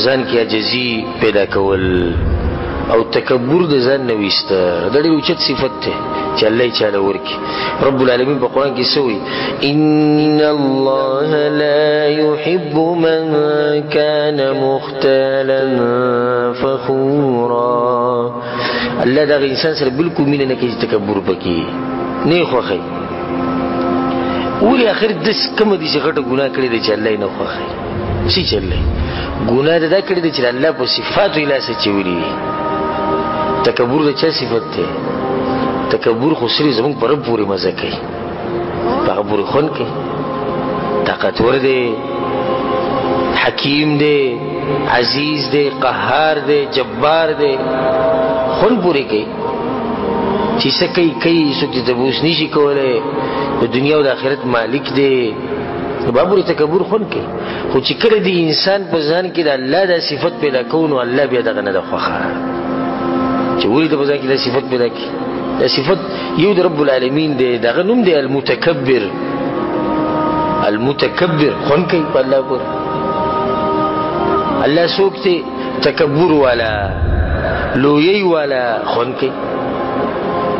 ځان کې عاجزي پیدا کول او تکبر د ځان نه ویستل دا ډېر اوچت صفت دی چې الله یې چاله ورکړي. رب العالمین په قرآن کې څه وایي؟ ان الله لا يحب من كان مختالا فخورا. الله دغه انسان سره بالکل مینه نه کوي چې تکبر وکړي، نه یې خوښوي. ولې آخر داسې کومه دي چې غټه ګناه کړې ده چې الله یې نه خوښوي؟ څه چې الله ګناه ده دا کړې ده چې الله په صفاتو یې لاس اچولي دي. تکبر د چا صفت دی؟ تکبر خو صرف زمونږ په رب پورې مزه کوي، په هغه پورې خوند کوي. طاقتور دی، حکیم دی، عزیز دی، قهار دی، جبار دی، خوند پورې کوي. چې څه کوي څوک دې تبوس نشي کولی، د دنیا او د آخرت مالک دی، نو با پورې تکبر خوند کوي. خو چې کله د انسان په ځان کې د الله دا صفت پیدا کوو نو الله بیا دغه نه ده خوښه چې ولې د په ځان کې دا صفت پیدا کړي. دا صفت یو د رب العالمین دی، دغه نوم دی المتکبر. المتکبر خوند کوي په الله پورې. الله څوک دی؟ تکبر والا، لویی والا خوند کوي.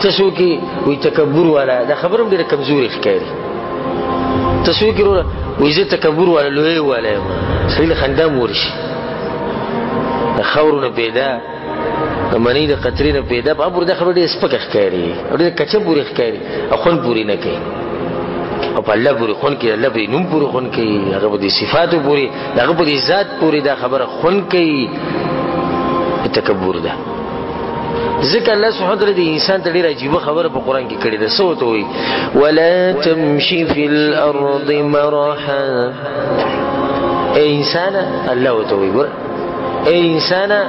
ته څوک یې؟ وایي تکبر والا. دا خبره هم ډېره کمزورې ښکاري. ته څوک یې وروره؟ وایي زه تکبر والا، لویی والا یم. سړي له خندا م ورشي. د خاورو نه پیدا، د منۍ د قطرې نه پیدا، په هغه پورې دا خبره ډېره سپکه ښکاري او ډېره کچه پورې ښکاري او خوند پورې نه کوي. او په الله پورې خوند کوي، الله په نوم پورې خوند کوي، هغه په دې صفاتو پورې، هغه په دې ذات پورې دا خبره خوند کوي. تکبر ده. ځکه الله سبحانه وتعالی د انسان ته ډېره عجیبه خبره په قرآن کې کړې ده. څه ورته وایي؟ ولا تمشي فی الارض مرحا. ای انسانه، الله ورته وایي ګوره ای انسانه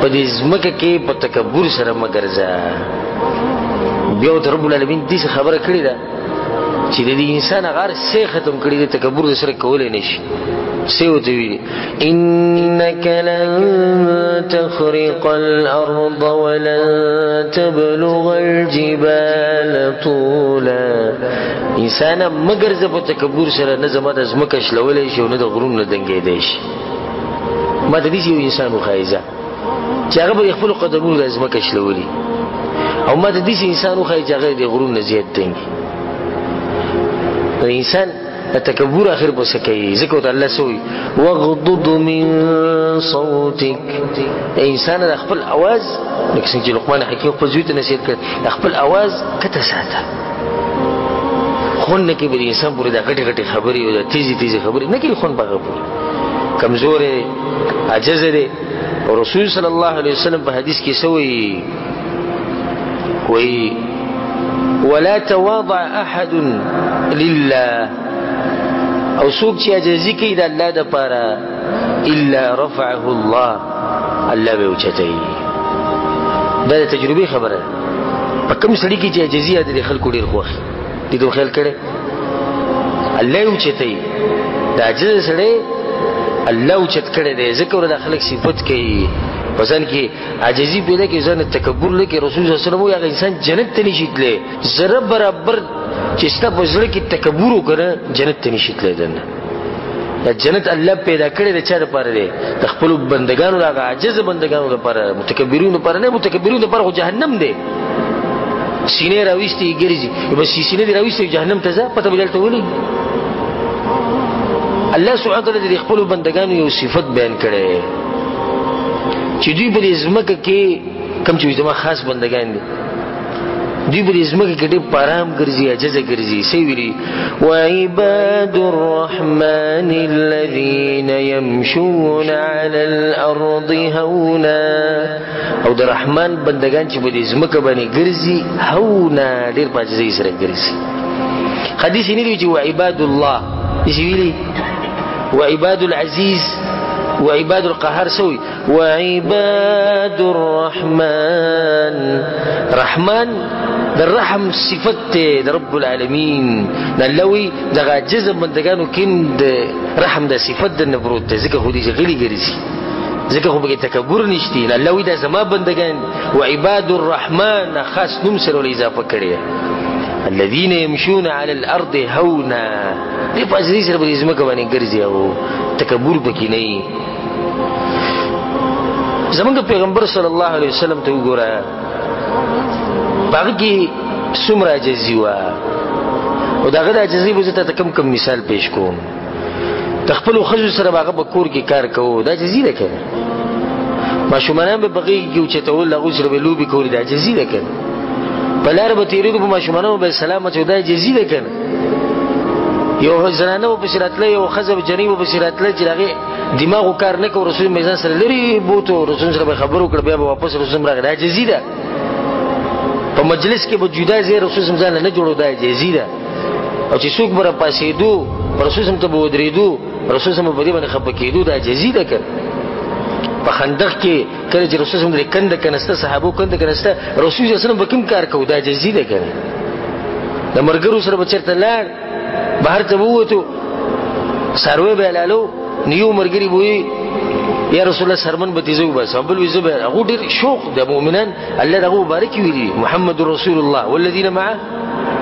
په دې ځمکه کې په تکبر سره مه ګرځه. بیا ورته رب العالمین داسې خبره کړې ده چې د دې انسان هغه هر څه ختم کړي دي، تکبر د سره کولی نه شي. څه ورته ویلي؟ انک لن تخرق الارض ولن تبلغ الجبال طولا. انسانه مه ګرځه په تکبر سره، نه زما د ځمکه شلولی شي او نه د غرونو نه دنګېدی شي. ما ته داسې یو انسان وښایي چې هغه به خپلو قدمونو د ځمکه شلولي، او ما ته داسې انسان وښایي چې هغه د غرونو نه زیات دنګي. د انسان تکبر آخر به څه کوي؟ ځکه ورته الله څه وایي؟ واغضض من صوتک. انسان د خپل اواز، لکه څنګه چې لقمان حکیم خپل زوی ته نصیحت کړ، د خپل اواز کته ساته. خوند نه کوي به د انسان پورې دا غټې غټې خبرې او دا تیزې تیزې خبرې نه کوي. خوند په هغه پورې کمزور دی، عاجز دی. او رسول صلی الله علیه وسلم په حدیث کې څه وایي؟ ولا تواضع احد لله. او څوک چې عاجزي کوي د الله دپاره الا رفعه الله، الله به یې اوچتوي. دا د تجربې خبره ده. په کوم سړي کې چې عاجزي یاده د خلکو ډېر خوښ دي، دې خیال کړی الله یې اوچتوي. د عاجزه سړی الله اوچت کړی دی، ځکه ورته خلک صفت کوي په ځان کې عاجزي پیدا کوي، ځان تکبر نه کوي. رسول صلی الله علیه وسلم وایي هغه انسان جنت ته نشي تللی. ذره برابر چې ستا په زړه کې تکبر وکړه جنت ته نشي تللی. دننه دا جنت الله پیدا کړی د چا دپاره دی؟ د خپلو بندګانو، د هغه عاجزه بندګانو دپاره، متکبرینو دپاره نه. متکبرینو دپاره خو جهنم دی. سینې راویستې ګرځي، بس سینې دې راویستې جهنم ته ځه، پته به دلته ولګي. الله سبحانه وتعالی د خپلو بندګانو یو صفت بیان کړی چې دوی په دې ځمکه کې کوم چې زما خاص بندګان دي، دوی په دې ځمکه کې ډېر په ارام ګرځي، عاجزه ګرځي. څه ویلي؟ وعباد الرحمن الذين يمشون على الارض هونا. او د رحمان بندګان چې په دې ځمکه باندې ګرځي هونا، ډېر په عاجزۍ سره ګرځي. حدیث نه دی چې وعباد الله، داسې ویلي وعباد العزیز وعباد القهار سوي وعباد الرحمن. رحمن در رحم صفت در رب العالمین، در لوی در عجز بندگانو کم در رحم در صفت در نبرود در ذکر خودی غلی گریزی، ذکر خود بگی تکبر نشتی. در لوی در زما بندگان وعباد الرحمن خاص نمسر ولی اضافه کرده الذين يمشون على الارض هونا. دې پاجري سره په دې ځمکه باندې ګرځي او تکبر پکې نه. زمونږ پیغمبر صلی الله علیه وسلم ته وګوره، هغه کې څومره عاجزي وه، او د هغه د عاجزۍ به زه ته کم کم مثال پیش کوم. د خپلو ښځو سره به هغه په کور کې کار کوو، دا عاجزي ده که نه؟ ماشومانان به په غېږ کې اوچتول، هغوی سره به لوبې کولې، دا عاجزي ده که نه؟ په لاره به تېرېدو، په ماشومانانو به سلام اچو، دا عاجزي ده که نه؟ یو زنانه به پسې راتله، یو ښځه جنۍ به پسې راتله چې د هغې دماغو کار نه کوو، رسول میزان سره لرې بوتو، رسول سره به خبرې وکړه، بیا به واپس رسول راغی، دا عاجزي ده. په مجلس کې به جدا ځای رسول ځان نه جوړو، دا عاجزي ده. او چې څوک به راپاڅېدو، رسول ته به ودرېدو، رسول به په دې باندې خفه کېدو، دا عاجزي ده که په خندق کې کله چې رسول د کنده کنسته، صحابو کنده کنسته، رسول به کوم کار کوو، دا عاجزي ده که نه؟ د ملګرو سره به چېرته لاړ، بهر ته به ووتو، څاروی به یې لالو، نو یو ملګري به وي یا رسول الله سرمن به تیزه وباسم، بل وي زه به، هغو ډېر شوق د مؤمنان، الله د هغو مبارک ویلي محمد رسول الله والذین معه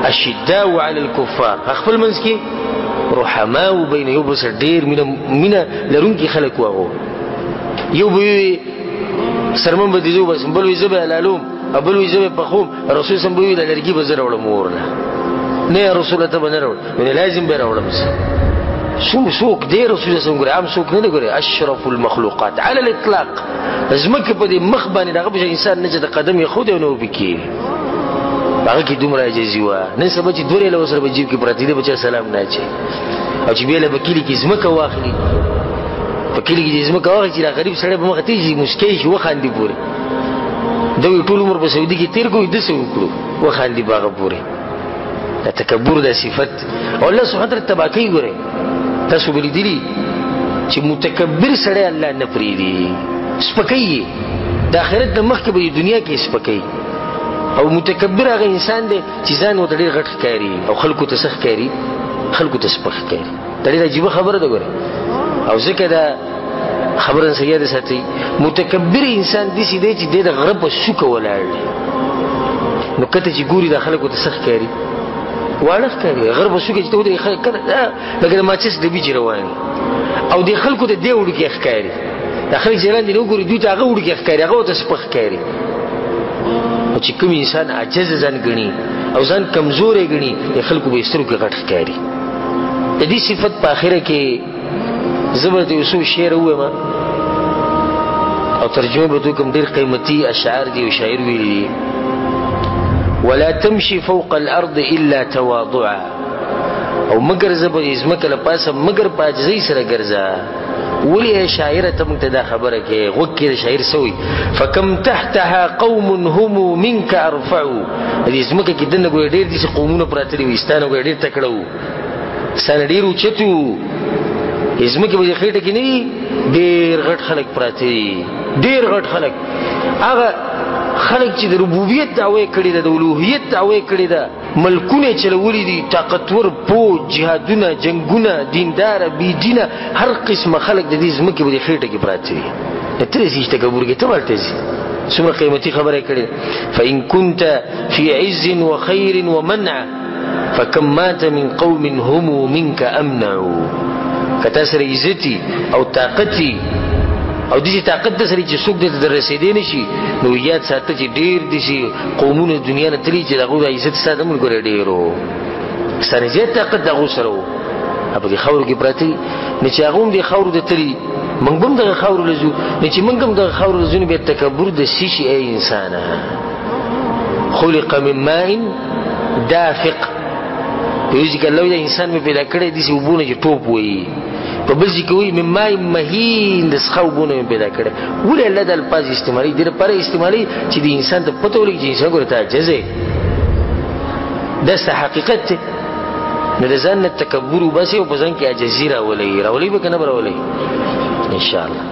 اشداء علی الکفار، خپل منځ کې رحماء بین، یو بل سره ډېر مینه لرونکي خلک وو. هغو یو به وي سرمن به تیزه وباسم، بل وي زه به یې لالوم، او بل وي زه به یې پخوم، رسول به وي د لرګي به زه راوړم اور نه، نه یا رسول الله ته به نه راوړم، نو لازم به یې راوړم. څوک دی رسول الله ګورې، عام څوک نه دی ګورې، اشرف المخلوقات على الاطلاق. ځمکې په دې مخ باندې د هغه په انسان نه چې د قدم یې ښودی او نه اوبه کېږي، هغه کې دومره عاجزي وه. نن سبا چې دوه ریاله ورسره په جیب کې پرتې دی، بچا سلام نه اچوي، او چې بیا له په کلي کې ځمکه واخلي، په کلي کې چې ځمکه واخلي چې دا غریب سړی په مخه تېږي، موسکی شي، وخاندي پورې. ده وایي ټول عمر په سعودي کې تېر کړو، داسې وکړو، وخاندي په هغه پورې. دا تکبر دا صفت، او الله سبحانه وتعالی تباه کوي. ګورئ تاسو به لیدلي چې متکبر سړی الله نه پرېږدي، سپکوي یې، د آخرت نه مخکې به د دنیا کې سپکوي. او متکبر هغه انسان دی چې ځان ورته ډېر غټ ښکاري، او خلکو ته څه ښکاري؟ خلکو ته سپک ښکاري. دا ډېره عجیبه خبره ده ګورئ. او ځکه دا خبره نن یاد ساتئ، متکبر انسان داسې دی چې دی د غره په څوکه ولاړ دی، نو کته چې ګوري دا خلکو ته څه ښکاري؟ واړه ښکاري. غره په څوکه چې ته ودرېږې لکه د ماچس ډبي چې رواني، او دې خلکو ته دې وړوکی ښکاري. دا خلک چې لاندې نه وګوري، دوی ته هغه وړوکی ښکاري، هغه ورته سپک ښکاري. او چې کوم انسان عاجز ځان ګڼي او ځان کمزوری ګڼي، د خلکو په سترګو کې غټ ښکاري. د دې صفت په آخره کې زه به درته یو څو شعر ووایم، او ترجمه به کوم، ډېر قیمتي اشعار دي، او شاعر ویلي دي: ولا تمشي فوق الارض الا تواضعا، او مگر زه به ځمکه له پاسه مگر په عاجزۍ سره ګرځه. ولې شاعره ته موږ ته دا خبره کوې؟ غوږ کې د شاعر څه وایي؟ فکم تحتها قوم هم منک ارفعو، دې ځمکه کې دننه ګویا ډېر داسې قومونه پراته دي، ستا نه ګویا ډېر تکړه وو، ستا نه ډېر اوچت وو. دې ځمکې په دې خېټه کې نه دي ډېر غټ خلک پراته دي، ډېر غټ خلک، هغه خلک چې د ربوبیت دعوه یې کړې ده، د الوهیت دعوه یې کړې ده، ملکونه یې چلولي دي، طاقتور، پوه، جهادونه، جنګونه، دینداره، بېدینه، هر قسمه خلک د دې ځمکې په دې خېټه کې پراته دي. ته داسې چې تکبر کوې، ته ورته ځې. څومره قیمتي خبره یې کړې ده: فإن كنت في عز وخير ومنع فكم مات من قوم هم منك أمنعوا. که تا سره عزتي او طاقتي او دې طاقت د سره چې څوک دې ته رسېدی نه شي، نو یاد ساته چې ډېر داسې قومونه دنیا نه تللي چې د هغوی د عزت ستا د ملګرو ډېر و، ستا نه زیات طاقت د هغو سره و، په دې خاورو کې پراته دي. نو چې هغه هم دې خاورو ته تللي، موږ به هم دغه خاورو له ځو، نو چې موږ هم دغه خاورو له ځو، نو بیا تکبر د څه شي؟ ای انسانه، خلق من ماء دافق، په یو ځای کې الله د انسان مې پیدا کړی داسې اوبو نه چې ټوپ وایي، په بل ځای کې وایي من ماء مهین، د څښه اوبو نه مې پیدا کړی. ولې الله دا الفاظ استعمالوي؟ دې لپاره استعمالوي چې د انسان ته پته ولګي چې انسان ګوره ته عاجز یې، دا ستا حقیقت دی. نو د ځان نه تکبر وباسئ او په ځان کې عاجزي راولئ. راولئ به که نه به راولئ؟ انشاءالله.